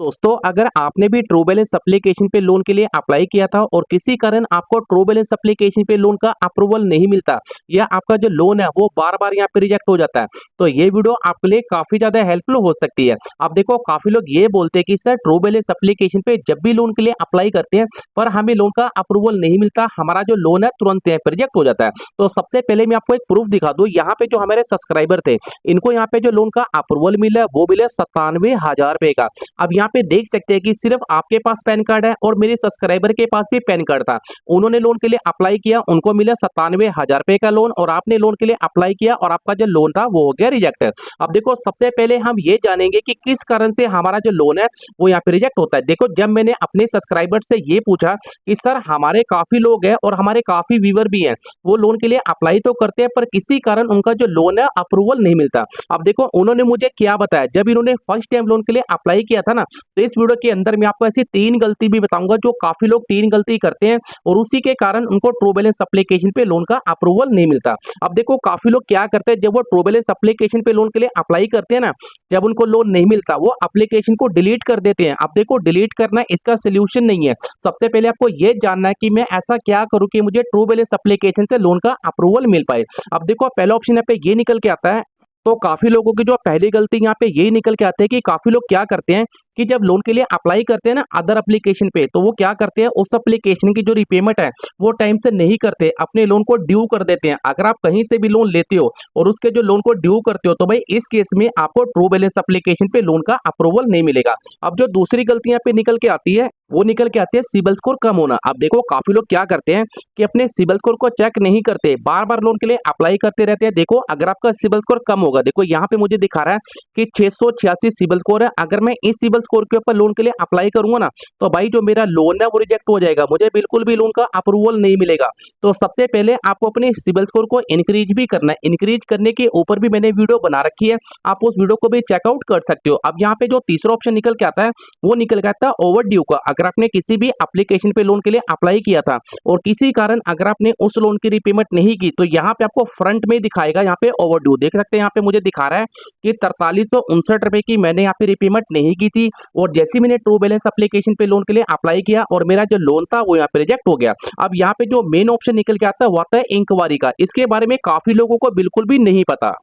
दोस्तों, अगर आपने भी ट्रू बैलेंस एप्लीकेशन पे लोन के लिए अप्लाई किया था और किसी कारण आपको ट्रू बैलेंस एप्लीकेशन पे लोन का अप्रूवल नहीं मिलता या आपका जो लोन है वो बार बार यहाँ पे रिजेक्ट हो जाता है, तो ये वीडियो आपके लिए काफी ज्यादा हेल्पफुल हो सकती है। अब देखो, काफी लोग ये बोलते हैं कि सर ट्रू बैलेंस एप्लीकेशन पे जब भी लोन के लिए अप्लाई करते हैं पर हमें लोन का अप्रूवल नहीं मिलता, हमारा जो लोन है तुरंत यहाँ पे रिजेक्ट हो जाता है। तो सबसे पहले मैं आपको एक प्रूफ दिखा दूं। यहाँ पे जो हमारे सब्सक्राइबर थे, इनको यहाँ पे जो लोन का अप्रूवल मिला वो मिला 97,000 रुपए का। अब यहाँ पे देख सकते हैं कि सिर्फ आपके पास पैन कार्ड है और मेरे सब्सक्राइबर के पास भी पैन कार्ड था। उन्होंने लोन के लिए अप्लाई किया, उनको मिला 97,000 रुपए का लोन, और आपने लोन के लिए अप्लाई किया और आपका जो लोन था वो हो गया रिजेक्ट। अब देखो, सबसे पहले हम ये जानेंगे कि किस कारण से हमारा जो लोन है वो यहाँ पे रिजेक्ट होता है। देखो, जब मैंने अपने सब्सक्राइबर से ये पूछा कि सर हमारे काफी लोग हैं और हमारे काफी व्यूअर भी हैं, वो लोन के लिए अप्लाई तो करते हैं पर किसी कारण उनका जो लोन है अप्रूवल नहीं मिलता। अब देखो, उन्होंने मुझे क्या बताया। जब इन्होंने फर्स्ट टाइम लोन के लिए अप्लाई किया था ना, तो इस वीडियो के अंदर मैं आपको ऐसी 3 गलती भी बताऊंगा जो काफी लोग 3 गलती करते हैं और उसी के कारण उनको ट्रू बैलेंस एप्लीकेशन पे लोन का अप्रूवल नहीं मिलता। अब देखो, काफी लोग क्या करते हैं, जब वो ट्रू बैलेंस एप्लीकेशन पे लोन के लिए अप्लाई करते हैं ना, जब उनको लोन नहीं मिलता वो एप्लीकेशन को डिलीट कर देते हैं। अब देखो, डिलीट करना इसका सोल्यूशन नहीं है। सबसे पहले आपको ये जानना है कि मैं ऐसा क्या करूं कि मुझे ट्रू बैलेंस एप्लीकेशन से लोन का अप्रूवल मिल पाए। अब देखो, पहला ऑप्शन यहाँ पे ये निकल के आता है। तो काफी लोगों की जो पहली गलती यहाँ पे यही निकल के आते हैं कि काफी लोग क्या करते हैं कि जब लोन के लिए अप्लाई करते हैं ना अदर एप्लीकेशन पे, तो वो क्या करते हैं, उस एप्लीकेशन की जो रिपेमेंट है वो टाइम से नहीं करते, अपने लोन को ड्यू कर देते हैं। अगर आप कहीं से भी लोन लेते हो और उसके जो लोन को ड्यू करते हो, तो भाई इस केस में आपको ट्रू बैलेंस एप्लीकेशन पे लोन का अप्रूवल नहीं मिलेगा। अब जो दूसरी गलती यहाँ पे निकल के आती है वो निकल के आती है सिबिल स्कोर कम होना। अब देखो, काफी लोग क्या करते हैं कि अपने सिबिल स्कोर को चेक नहीं करते, बार बार लोन के लिए अप्लाई करते रहते हैं। देखो, अगर आपका सिबिल स्कोर कम होगा, देखो यहाँ पे मुझे दिखा रहा है कि 686 सिबिल स्कोर है। अगर मैं इस सिबिल स्कोर के ऊपर लोन के लिए अप्लाई करूंगा ना, तो भाई जो मेरा लोन है वो रिजेक्ट हो जाएगा, मुझे बिल्कुल भी लोन का अप्रूवल नहीं मिलेगा। तो सबसे पहले आपको अपने सिबिल स्कोर को इंक्रीज भी करना है। इंक्रीज करने के ऊपर भी मैंने वीडियो बना रखी है, आप उस वीडियो को भी चेकआउट कर सकते हो। अब यहाँ पे जो तीसरा ऑप्शन निकल के आता है वो निकल के आता है ओवर ड्यू का। अगर आपने किसी भी एप्लीकेशन पे लोन के लिए अप्लाई किया था और किसी कारण अगर आपने उस लोन की रीपेमेंट नहीं की, तो यहाँ पे आपको फ्रंट में दिखाएगा, यहाँ पे ओवर ड्यू देख सकते हैं। यहाँ पे मुझे दिखा रहा है कि 4359 रुपए की मैंने यहाँ पे रीपेमेंट नहीं की थी, और जैसे मैंने ट्रू बैलेंस एप्लीकेशन पे लोन के लिए अप्लाई किया और मेरा जो लोन था वो यहाँ पे रिजेक्ट हो गया। अब यहाँ पे जो मेन ऑप्शन निकल के आता है वो आता है इंक्वायरी का। इसके बारे में काफी लोगों को बिल्कुल भी नहीं पता।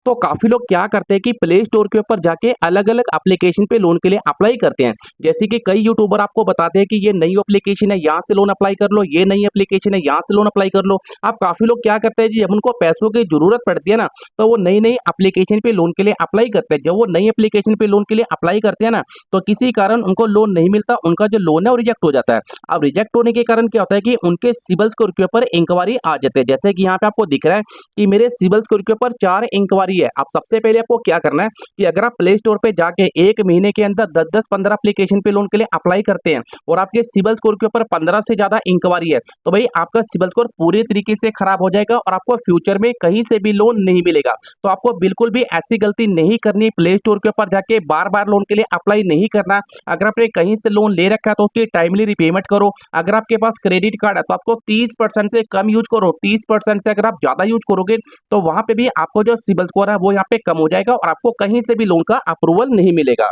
तो काफी लोग क्या करते हैं कि प्ले स्टोर के ऊपर जाके अलग अलग एप्लीकेशन पे लोन के लिए अप्लाई करते हैं। जैसे कि कई यूट्यूबर आपको बताते हैं कि ये नई एप्लीकेशन है, यहाँ से लोन अप्लाई कर लो, ये नई एप्लीकेशन है, यहाँ से लोन अप्लाई कर लो। अब काफी लोग क्या करते हैं जी, जब उनको पैसों की जरूरत पड़ती है ना, तो वो नई नई एप्लीकेशन पे लोन के लिए अप्लाई करते हैं। जब वो नई एप्लीकेशन पे लोन के लिए अप्लाई करते हैं ना, तो किसी कारण उनको लोन नहीं मिलता, उनका जो लोन है वो रिजेक्ट हो जाता है। अब रिजेक्ट होने के कारण क्या होता है कि उनके सिबिल स्कोर के ऊपर इंक्वायरी आ जाते हैं। जैसे कि यहाँ पे आपको दिख रहा है कि मेरे सिबिल स्कोर के ऊपर 4 इंक्वायरी है। अब सबसे पहले आपको क्या करना है कि अगर आप प्ले स्टोर पे जाके एक महीने के अंदर 10-15 एप्लीकेशन पे लोन के लिए अप्लाई करते हैं और आपके सिबिल स्कोर के ऊपर 15 से ज्यादा इंक्वायरी है, तो भाई आपका सिबिल स्कोर पूरी तरीके से खराब हो जाएगा और आपको फ्यूचर में कहीं से भी लोन नहीं मिलेगा। तो आपको बिल्कुल भी ऐसी गलती नहीं करनी, प्ले स्टोर के ऊपर जाके बार बार लोन के लिए अप्लाई नहीं करना। अगर आपने कहीं से लोन ले रखा है तो उसकी टाइमली रिपेमेंट करो। अगर आपके पास क्रेडिट कार्ड है तो आपको 30% से कम यूज करो। 30% से अगर आप ज्यादा यूज करोगे तो वहां पे भी आपको जो सिबिल स्कोर है वो यहाँ पे कम हो जाएगा और आपको कहीं से भी लोन का अप्रूवल नहीं मिलेगा।